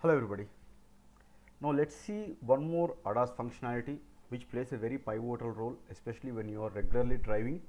Hello everybody. Now let's see one more ADAS functionality which plays a very pivotal role, especially when you are regularly driving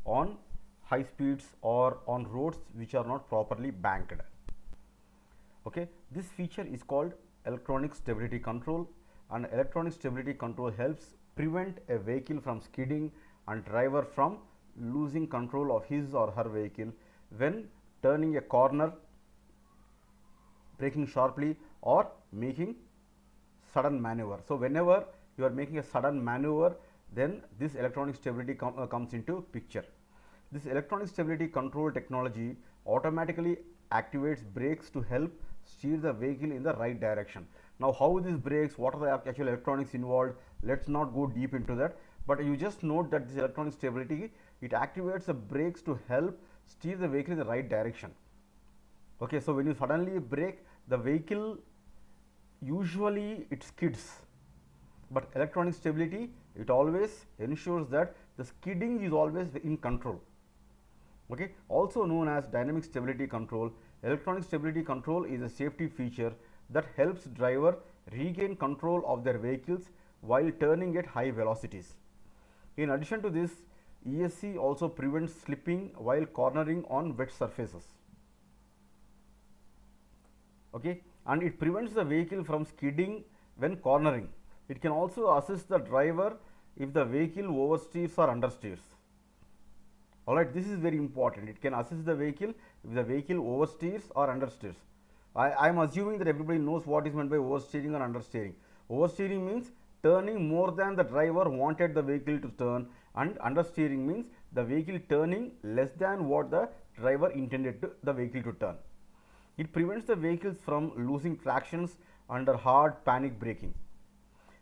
on high speeds or on roads which are not properly banked. Okay, this feature is called electronic stability control, and electronic stability control helps prevent a vehicle from skidding and driver from losing control of his or her vehicle when turning a corner, braking sharply or making sudden maneuver. So whenever you are making a sudden maneuver, then this electronic stability comes into picture. This electronic stability control technology automatically activates brakes to help steer the vehicle in the right direction. Now how these brakes, what are the actual electronics involved, let's not go deep into that, but you just note that this electronic stability, it activates the brakes to help steer the vehicle in the right direction. Okay, so when you suddenly brake, the vehicle usually it skids, but electronic stability, it always ensures that the skidding is always in control. Okay, also known as dynamic stability control, electronic stability control is a safety feature that helps driver regain control of their vehicles while turning at high velocities. In addition to this, ESC also prevents slipping while cornering on wet surfaces. Okay, and it prevents the vehicle from skidding when cornering. It can also assist the driver if the vehicle oversteers or understeers. Alright, this is very important. It can assist the vehicle if the vehicle oversteers or understeers. I am assuming that everybody knows what is meant by oversteering or understeering. Oversteering means turning more than the driver wanted the vehicle to turn, and understeering means the vehicle turning less than what the driver intended the vehicle to turn. It prevents the vehicles from losing tractions under hard panic braking,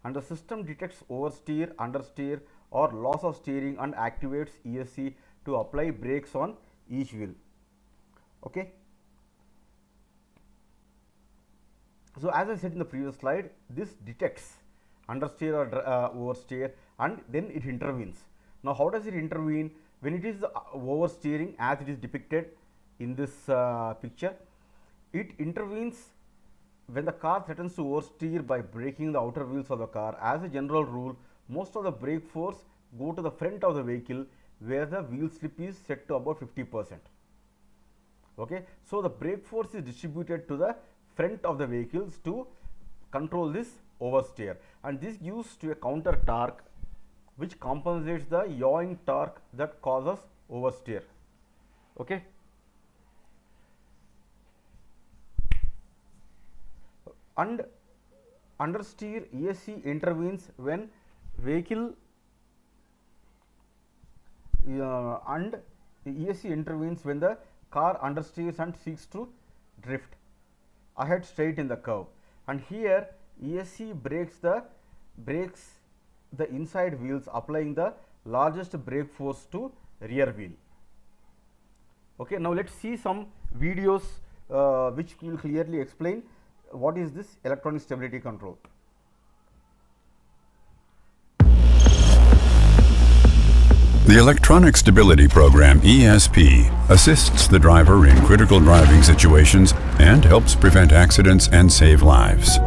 and the system detects oversteer, understeer or loss of steering and activates ESC to apply brakes on each wheel. Okay. So as I said in the previous slide, this detects understeer or oversteer, and then it intervenes. Now how does it intervene? When it is oversteering, as it is depicted in this picture, it intervenes when the car threatens to oversteer by braking the outer wheels of the car. As a general rule, most of the brake force go to the front of the vehicle where the wheel slip is set to about 50%. Okay, so the brake force is distributed to the front of the vehicles to control this oversteer, and this gives to a counter torque which compensates the yawing torque that causes oversteer. Okay. And understeer, ESC intervenes when vehicle and ESC intervenes when the car understeers and seeks to drift ahead straight in the curve, and here ESC brakes the inside wheels, applying the largest brake force to rear wheel. Okay, now let's see some videos which will clearly explain what is this electronic stability control. The Electronic Stability Program ESP assists the driver in critical driving situations and helps prevent accidents and save lives.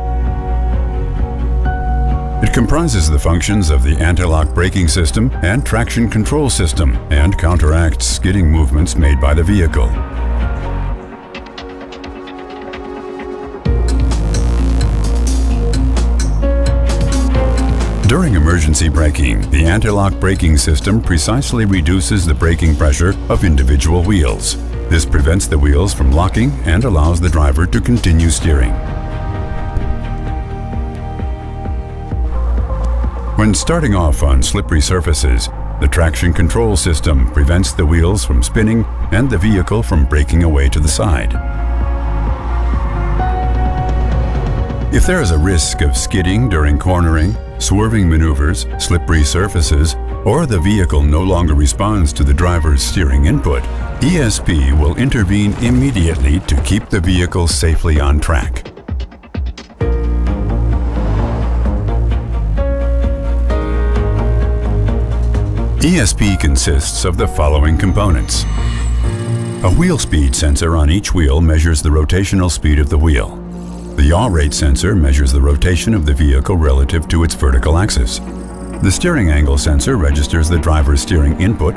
It comprises the functions of the anti-lock braking system and traction control system and counteracts skidding movements made by the vehicle. During emergency braking, the anti-lock braking system precisely reduces the braking pressure of individual wheels. This prevents the wheels from locking and allows the driver to continue steering. When starting off on slippery surfaces, the traction control system prevents the wheels from spinning and the vehicle from breaking away to the side. If there is a risk of skidding during cornering, swerving maneuvers, slippery surfaces, or the vehicle no longer responds to the driver's steering input, ESP will intervene immediately to keep the vehicle safely on track. ESP consists of the following components. A wheel speed sensor on each wheel measures the rotational speed of the wheel. The yaw rate sensor measures the rotation of the vehicle relative to its vertical axis. The steering angle sensor registers the driver's steering input.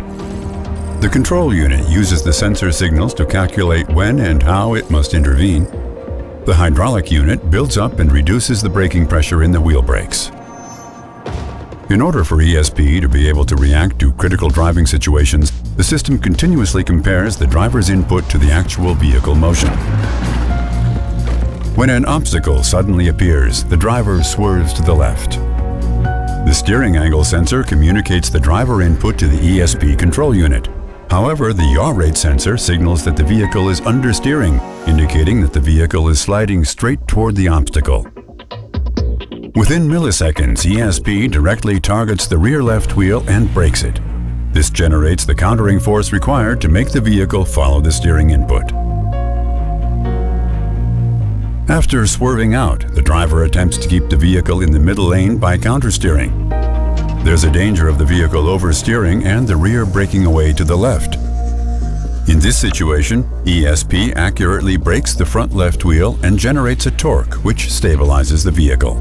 The control unit uses the sensor signals to calculate when and how it must intervene. The hydraulic unit builds up and reduces the braking pressure in the wheel brakes. In order for ESP to be able to react to critical driving situations, the system continuously compares the driver's input to the actual vehicle motion. When an obstacle suddenly appears, the driver swerves to the left. The steering angle sensor communicates the driver input to the ESP control unit. However, the yaw rate sensor signals that the vehicle is understeering, indicating that the vehicle is sliding straight toward the obstacle. Within milliseconds, ESP directly targets the rear left wheel and brakes it. This generates the countering force required to make the vehicle follow the steering input. After swerving out, the driver attempts to keep the vehicle in the middle lane by countersteering. There's a danger of the vehicle oversteering and the rear braking away to the left. In this situation, ESP accurately brakes the front left wheel and generates a torque which stabilizes the vehicle.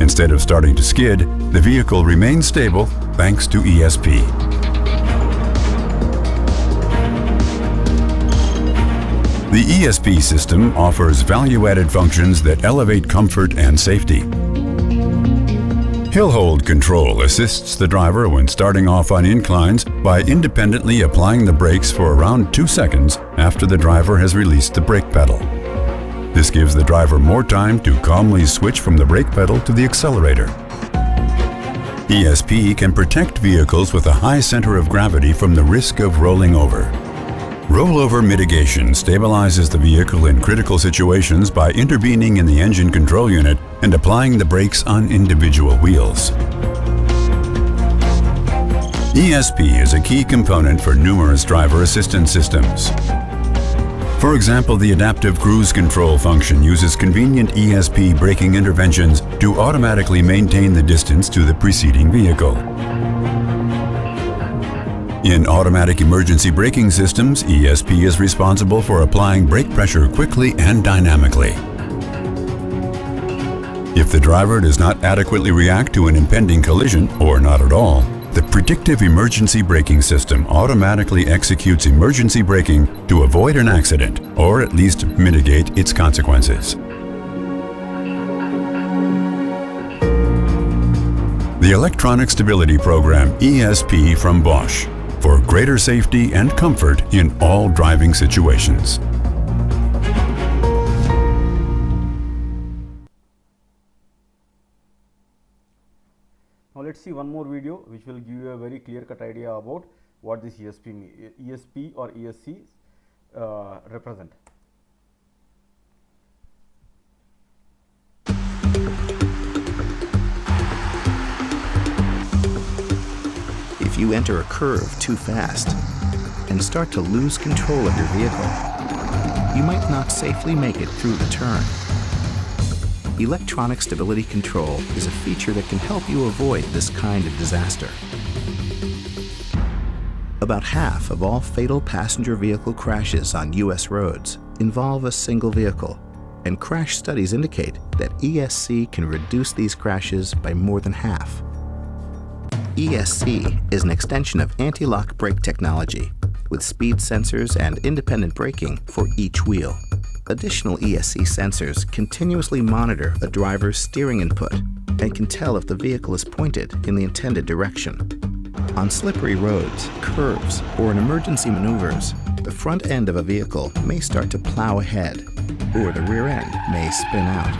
Instead of starting to skid, the vehicle remains stable thanks to ESP. The ESP system offers value-added functions that elevate comfort and safety. Hill hold control assists the driver when starting off on inclines by independently applying the brakes for around 2 seconds after the driver has released the brake pedal. This gives the driver more time to calmly switch from the brake pedal to the accelerator. ESP can protect vehicles with a high center of gravity from the risk of rolling over. Rollover mitigation stabilizes the vehicle in critical situations by intervening in the engine control unit and applying the brakes on individual wheels. ESP is a key component for numerous driver assistance systems. For example, the adaptive cruise control function uses convenient ESP braking interventions to automatically maintain the distance to the preceding vehicle. In automatic emergency braking systems, ESP is responsible for applying brake pressure quickly and dynamically. If the driver does not adequately react to an impending collision, or not at all, the predictive emergency braking system automatically executes emergency braking to avoid an accident, or at least mitigate its consequences. The Electronic Stability Program ESP from Bosch, for greater safety and comfort in all driving situations. Now let's see one more video which will give you a very clear-cut idea about what this ESP or ESC represent. If you enter a curve too fast and start to lose control of your vehicle, you might not safely make it through the turn. Electronic stability control is a feature that can help you avoid this kind of disaster. About half of all fatal passenger vehicle crashes on U.S. roads involve a single vehicle, and crash studies indicate that ESC can reduce these crashes by more than half. ESC is an extension of anti-lock brake technology with speed sensors and independent braking for each wheel. Additional ESC sensors continuously monitor a driver's steering input and can tell if the vehicle is pointed in the intended direction. On slippery roads, curves, or in emergency maneuvers, the front end of a vehicle may start to plow ahead, or the rear end may spin out.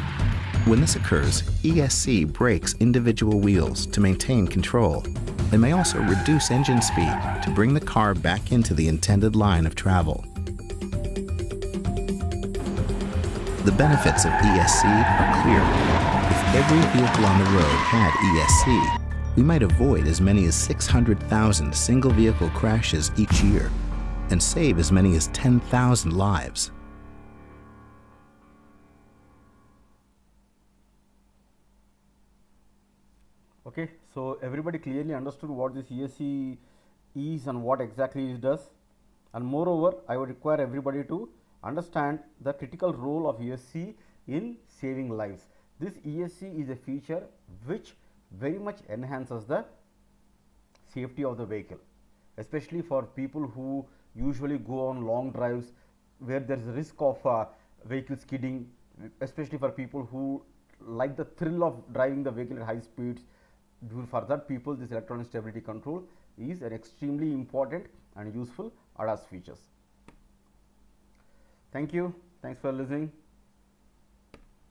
When this occurs, ESC brakes individual wheels to maintain control and may also reduce engine speed to bring the car back into the intended line of travel. The benefits of ESC are clear. If every vehicle on the road had ESC, we might avoid as many as 600,000 single vehicle crashes each year and save as many as 10,000 lives. Okay, so everybody clearly understood what this ESC is and what exactly it does, and moreover I would require everybody to understand the critical role of ESC in saving lives. This ESC is a feature which very much enhances the safety of the vehicle, especially for people who usually go on long drives where there is a risk of vehicle skidding, especially for people who like the thrill of driving the vehicle at high speeds. For that people, this electronic stability control is an extremely important and useful ADAS features. Thank you. Thanks for listening.